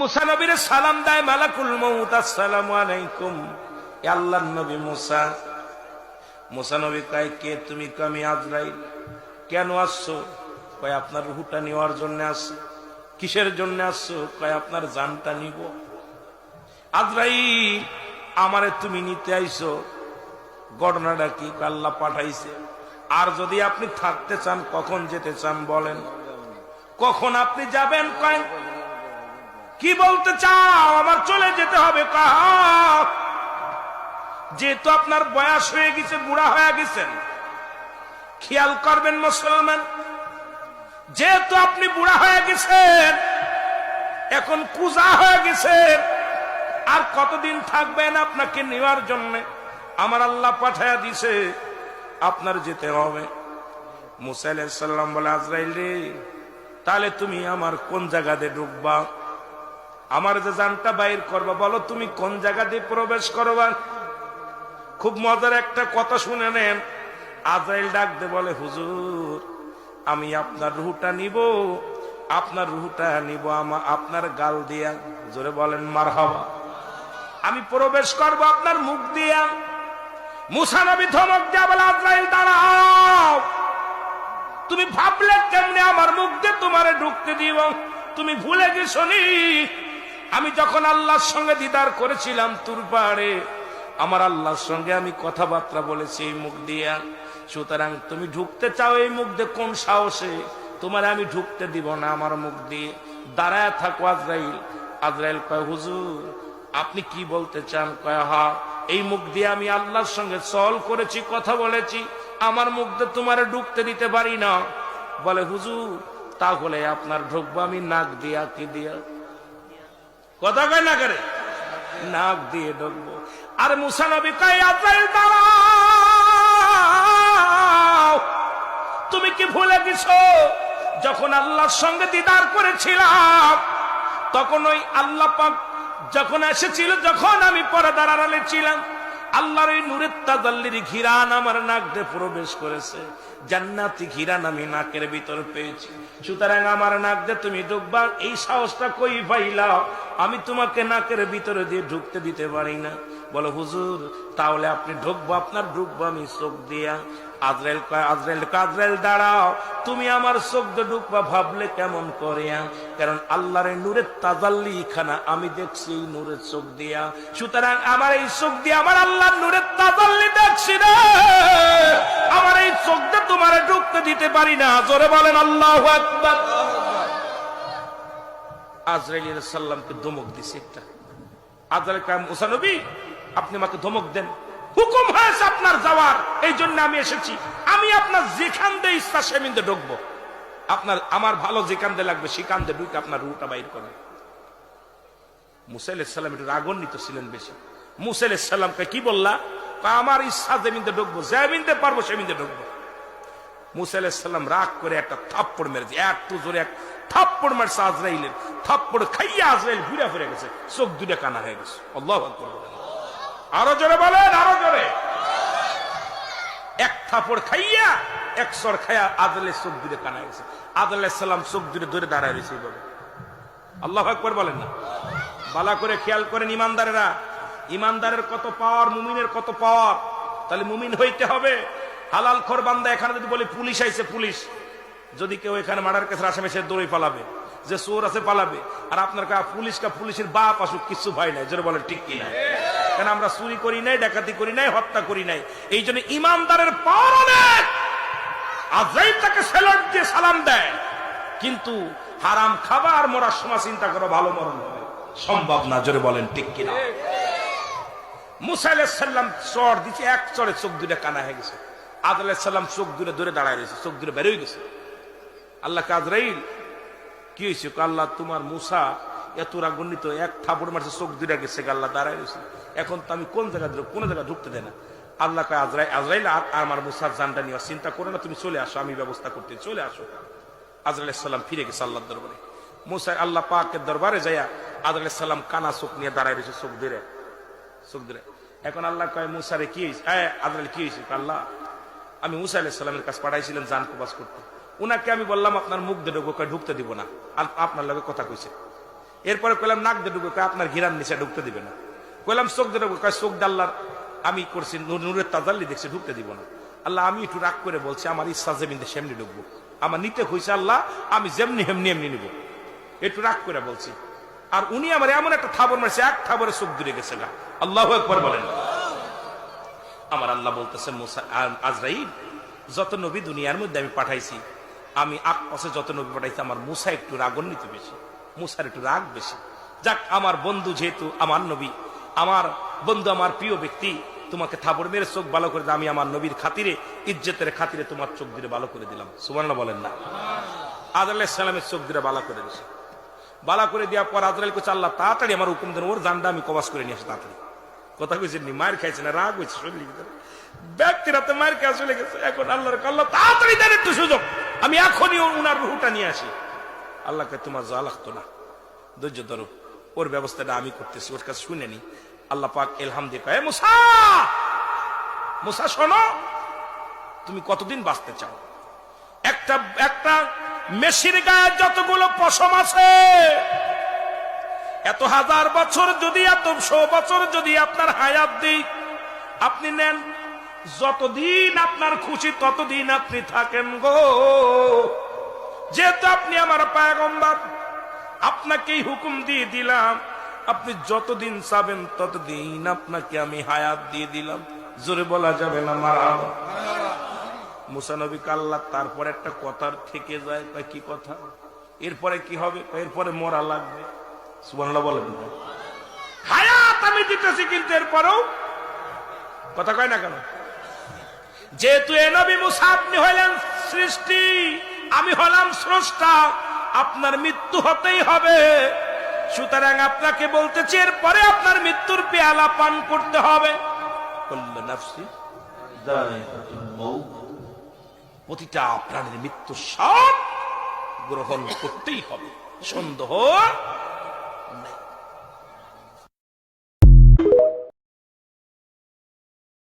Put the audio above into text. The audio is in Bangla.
মুসা নবীর সালাম দেয় মালাকুল মউত, আসসালামু আলাইকুম। আল্লাহর নবী মুসা। মুসা নবী কয়, কে তুমি? আমি আজরাইল। কেন আসছো? কয়, আপনার রূহটা নেওয়ার জন্য আসছো। কিসের জন্য আসছো? কয়, আপনার জানটা নিব। আজরাইল, আমারে তুমি নিতে আইছো, ঘটনাটা কি? আল্লাহ পাঠাইছে। আর যদি আপনি থাকতে চান, কখন যেতে চান বলেন? কখন আপনি যাবেন? কয়, কি বলতে চাও? আমার চলে যেতে হবে। যেহেতু আপনার বয়স হয়ে গেছে, বুড়া হয়ে গেছেন, খেয়াল করবেন মুসলমান, যেহেতু আপনি বুড়া হয়ে গেছেন, এখন কুজা হয়ে গেছেন, আর কতদিন থাকবেন? আপনাকে নেওয়ার জন্য আমার আল্লাহ পাঠায়া দিছে, আপনার যেতে হবে। মুসা আলাইহিস সালাম বলে, আজরাইল রে, তাহলে তুমি আমার কোন জায়গাতে ঢুকবা? আমার যে জানটা বাইর করবা, বলো তুমি কোন জায়গা দিয়ে প্রবেশ করবা? খুব মজার একটা কথা শুনে নেন। আজরাইল ডাক দে বলে, হুজুর, আমি আপনার রূহটা নিব, আপনার রূহটা নিব আপনার গাল দিয়া। জোরে বলেন মারহাবা। আমি প্রবেশ করব আপনার মুখ দিয়া। মুসা নবী ধমক দিয়া বলে, আজরাইল দাঁড়াও, তুমি ভাবলে কেমনে আমার মুখ দিয়ে তোমারে ঢুকতে দিব? তুমি ভুলে গেছো নি আমি যখন আল্লাহর সঙ্গে দিদার করেছিলাম তুর পাহাড়ে, আমার আল্লাহর সঙ্গে আমি কথাবার্তা বলেছি এই মুখ দিয়া। সুতরাং তুমি ঢুকতে চাও এই মুখ দিয়ে, কোন সাহসে? তোমার আমি ঢুকতে দিব না আমার মুখ দিয়ে। দাঁড়ায় থাকো আজরাইল। আজরাইল কয়, হুজুর, আপনি কি বলতে চান? কয়, হা, এই মুখ দিয়ে আমি আল্লাহর সঙ্গে চল করেছি, কথা বলেছি, আমার মুখ দিয়ে তোমারে ঢুকতে দিতে পারি না। বলে, হুজুর, তাহলে আপনার ঢুকবো আমি নাক দিয়া। কি দিয়া? কথা কয় না করে, নাক দিয়ে ঢুকবো। আর মুসা নবী কয়, আজরাইল দাঁড়াও, তুমি কি ভুলে গেছো যখন আল্লাহর সঙ্গে দিদার করেছিলাম, তখন ওই আল্লাহ পাক যখন এসেছিল, যখন আমি পর্দার আড়ালে ছিলাম, আল্লাহর এই নূরের তাজাল্লির ঘিরান আমার নাক দিয়ে প্রবেশ করেছে, জান্নাতি ঘিরান আমি নাকের ভিতর পেয়েছি। সুতরাং আমার নাক দিয়ে তুমি ঢুকবা, এই সাহসটা কই পাইলা? আমি তোমাকে নাকের ভিতরে দিয়ে ঢুকতে দিতে পারি না। বলো, হুজুর, তাহলে আপনি ঢুকবো, আপনার ঢুকবো আমি চোখ দিয়া। আজরাইল কয়, আজরাইল দাঁড়াও, তুমি আমার চোখ দিয়ে ঢুকবা ভাবলে কেমন করে? কারণ আল্লাহর নূরের তাজাল্লি খানা আমি দেখছি এই নূরের চোখ দিয়া। সুতরাং আমার এই চোখ দিয়ে আমার আল্লাহর নূরের তাজাল্লি দেখছি না, আমার এই চোখ দিয়ে তোমারে ঢুকতে দিতে পারি না। জোরে বলেন আল্লাহু আকবার। আজরাইল আলাইহিস সালামকে ধমক দিছে একটা। আজরাইল কয়, মুসা নবী, আপনি আমাকে ধমক দেন, হুকুম হয়েছে আপনার যাওয়ার, এই জন্য আমি এসেছি। আমি আপনার যেখান দিয়ে ইচ্ছা সেখান দিয়ে ঢুকবো। আপনার আমার ভালো যেখান দিয়ে লাগবে সেখান দিয়ে ঢুকে আপনার রুহটা বাইর করেন। মুসা আলাইহিস সালাম একটু রাগান্বিত ছিলেন বেশি। মুসা আলাইহিস সালামকে কি বললা? আমার ইচ্ছা যেমিন দিয়ে ঢুকবো, যেমিন দিয়ে পারবো সেমিন দিয়ে ঢুকবো। মুসা আলাইহিস সালাম রাগ করে একটা থাপ্পড় মেরেছে, একটু জোরে এক থাপ্পড় মারছে আজরাইলের। থাপ্পড় খাইয়া আজরাইল ঘুরে ফিরে গেছে, চোখ দুটা কানা হয়ে গেছে। আল্লাহু আকবার। আরো জোরে বলেন, আরো জোরে। এক থাপড় খাইয়া, এক সর খাইয়া আজরাইলের চোখ দুটো কানা গেছে। আজরাইল আলাইহিস সালাম চোখ দুটো ধরে দাঁড়ায় রয়েছে এইভাবে। আল্লাহু আকবার বলেন না? ভালো করে খেয়াল করেন ইমানদারেরা, ইমানদারের কত পাওয়ার, মুমিনের কত পাওয়ার। তাহলে মুমিন হইতে হবে। হালাল খোর বান্দা এখানে যদি বলে পুলিশ আইছে, পুলিশ, যদি কেউ এখানে মার্ডার কেসের আসামি সে দৌড়ে পালাবে, যে চোর আছে পালাবে। আর আপনার পুলিশের বাপ আসুক, কিছু ভয় নাই। জোরে বলেন ঠিক কিনা? কেন আমরা চুরি করি নাই, ডাকাতি করি নাই, হত্যা করি নাই। এই জন্য ইমানদারের পাওয়ার অনেক। আজরাইল তাকে সেলট দিয়ে সালাম দেয়, কিন্তু হারাম খাবার মরার সময় চিন্তা করো ভালো মরণ হবে, সম্ভব না। জোরে বলেন ঠিক কিনা? মুসা আলাইহিস সালাম চর দিচ্ছে, এক চরে চোখ দুটো কানা হয়ে গেছে। আজরাইল আলাইহিস সালাম চোখ দুটো ধরে দাঁড়ায় রয়েছে, চোখ দুটো বের হয়ে গেছে। আল্লাহ আজরাইল, কি হয়েছে? আল্লাহ, তোমার মুসা এত রাগান্বিত, এক থাপড় মারছে, চোখ দুটা গেছে, আল্লাহ দাঁড়ায় রয়েছে। এখন তো আমি কোন জায়গায় ঢুকতে দেয় না। আল্লাহ কয়, আজরাইল আমার মুসার জানটা নিয়ে চিন্তা করে না, তুমি চলে আসো, আমি ব্যবস্থা করতে, চলে আসো। আজরাইল আলাইহিস সালাম ফিরে গেছে আল্লাহর দরবারে। মুসা আল্লাহ পাকের দরবারে যাইয়া আজরাইল আলাইহিস সালাম কানা চোখ নিয়ে দাঁড়ায় রয়েছে, চোখ ধরে। এখন আল্লাহ কয়, মুসারে কি হয়েছে? আজরাইল কি হয়েছে? আল্লাহ, আমি মুসা আলাইহিস সালামের কাছে পাঠাইছিলেন জান কবাজ করতে, উনাকে আমি বললাম আপনার মুখ দিয়ে ঢুকবো, ঢুকতে দিব না, আপনার লগে কথা কইছে। এরপরে কইলাম নাক দিয়ে ঢুকবে, আপনার ঘিরান নিচে ঢুকতে দিবে না। কইলাম চোখ দিয়ে ঢুকবে, চোখ ডাল্লার আমি করছি নূরের তাজাল্লি দেখছি, ঢুকতে দিব না। আল্লাহ আমি একটু রাগ করে বলছি, আমার ইচ্ছা যেমনি সেমনি ঢুকবো, আমার নিতে হয়েছে আল্লাহ, আমি যেমনি হেমনি এমনি নিব, একটু রাগ করে বলছি। আর উনি আমার এমন একটা থাবর মারছে, এক থাবরে চোখ দূরে গেছে গা। আল্লাহু আকবার বলেন। আমার আল্লাহ বলতেছে, মুসা আজরাইল, যত নবী দুনিয়ার মধ্যে আমি পাঠাইছি, আমি আশপাশে যত নবী পাঠাইছি, আমার মুসা একটু রাগান্বিত বেশি, মুসার একটু রাগ বেশি। যাক, আমার বন্ধু যেহেতু আমার নবী, আমার বন্ধু, আমার প্রিয় ব্যক্তি, তোমাকে থাবর মেরে চোখ ভালো করে, আমি আমার নবীর খাতিরে, ইজ্জতের খাতিরে তোমার চোখ দিয়ে ভালো করে দিলাম। সুবহানাল্লাহ বলেন না। আদর আলাইহিস সালামের চোখ দিয়ে ভালো করে দিছে। বালা করে দেওয়ার পর আজরাইল কইছে, আল্লাহ তাড়াতাড়ি আমার হুকুম দেন, ওর জানটা আমি কবাস করে নিয়ে আসি তাড়াতাড়ি। কথা কইছেন নি, মার খাইছে না, রাগ হয়েছে শরীর ভিতরে, ব্যক্তিরা তো মার খেয়ে চলে গেছে। এখন আল্লাহর আল্লাহ তাড়াতাড়ি দেন একটু সুযোগ, আমি এখনই উনার রুহটা নিয়ে আসি। আল্লাহকে তোমার যা লাগতো না, ধৈর্য ধরো, ওর ব্যবস্থাটা আমি করতেছি, ওর কাছে শুনে নি। আল্লাহ পাক এলহাম দিয়ে কয়, মুসা, মুসা শোনো, তুমি কতদিন বাঁচতে চাও? একটা মেশির গায়ে যতগুলো পশম আছে, এত হাজার বছর যদি, এত 100 বছর যদি আপনার হায়াত দিই, আপনি নেন, যতদিন আপনার খুশি ততদিন আপনি থাকেন গো। যেহেতু আপনি আমার পয়গম্বর, আপনাকেই হুকুম দিয়ে দিলাম, আপনি যতদিন চাবেন ততদিন আপনাকে আমি হায়াত দিয়ে দিলাম। জোরে বলা যাবে না মারহাবা। মুসা নবী আল্লাহ তারপর একটা কথার থেকে যায়, কি কথা? এরপরে কি হবে? এরপরে মরা লাগবে। সুবহানাল্লাহ বলেন। হায়াত আমি দিতেছি, কিন্তু এরপরেও কথা কয় না কেন? যেহেতু এ নবী মুসা আপনি হইলেন সৃষ্টি, আমি হলাম স্রষ্টা, আপনার মৃত্যু হতেই হবে। সুতরাং আপনাকে বলতেছি, এরপরে আপনার মৃত্যুর পেয়ালা পান করতে হবে। কুল্লু নাফসি যায়িকাতুল মাউত, প্রতিটা প্রাণীর মৃত্যু স্বাদ গ্রহণ করতেই হবে, সন্দেহ